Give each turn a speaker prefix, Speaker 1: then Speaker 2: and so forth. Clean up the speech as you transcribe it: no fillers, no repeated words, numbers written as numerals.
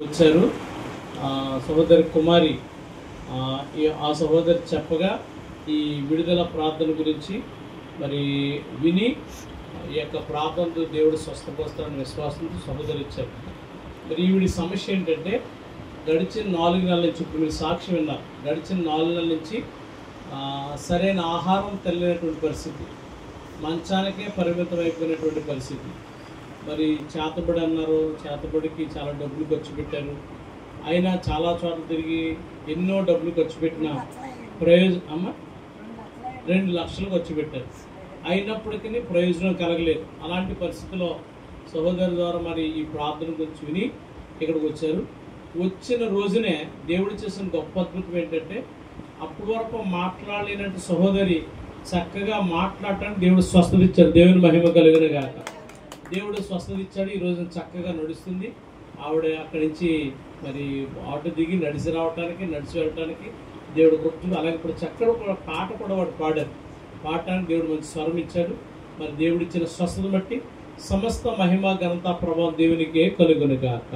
Speaker 1: వచ్చారు సహోదరి కుమారి ఆ సహోదరి చెప్పగా ఈ విడుదల ప్రార్థన గురించి మరి విని ఈ యొక్క ప్రార్థనతో దేవుడు స్వస్థపరుస్తాడని విశ్వాసంతో సహోదరి ఇచ్చారు. మరి ఈవిడి సమస్య ఏంటంటే గడిచిన 4 నెలల నుంచి, ఇప్పుడు మీరు సాక్ష్యం విన్నారు, గడిచిన 4 నెలల నుంచి సరైన ఆహారం తెలియనటువంటి పరిస్థితి, మంచానికే పరిమితం అయిపోయినటువంటి పరిస్థితి. మరి చేతబడి అన్నారు, చేతబడికి చాలా డబ్బులు ఖర్చు పెట్టారు. అయినా చాలా చోట్ల తిరిగి ఎన్నో డబ్బులు ఖర్చు పెట్టిన ప్రయోజనం 2 లక్షలు ఖర్చు పెట్టారు. అయినప్పటికీ ప్రయోజనం కలగలేదు. అలాంటి పరిస్థితిలో సహోదరు ద్వారా మరి ఈ ప్రార్థన గురించి విని ఇక్కడికి వచ్చారు. వచ్చిన రోజునే దేవుడు చేసిన గొప్ప అద్భుతం ఏంటంటే అప్పటి వరకు మాట్లాడలేనట్టు సహోదరి చక్కగా మాట్లాడటానికి దేవుడు స్వస్థత ఇచ్చారు. దేవుని మహిమ కలిగిన గాక. దేవుడు స్వస్థత ఇచ్చాడు. ఈ రోజున చక్కగా నడుస్తుంది. ఆవిడ అక్కడి నుంచి మరి ఆటో దిగి నడిచి రావడానికి, నడిచి వెళ్ళటానికి దేవుడు గుర్తు. అలాగే ఇప్పుడు చక్కగా కూడా పాట కూడా వాడు పాడారు. పాడటానికి దేవుడు మంచి స్వరం ఇచ్చాడు. మరి దేవుడు ఇచ్చిన స్వస్థత బట్టి సమస్త మహిమ ఘనత ప్రభావం దేవునికే కలుగును గాక.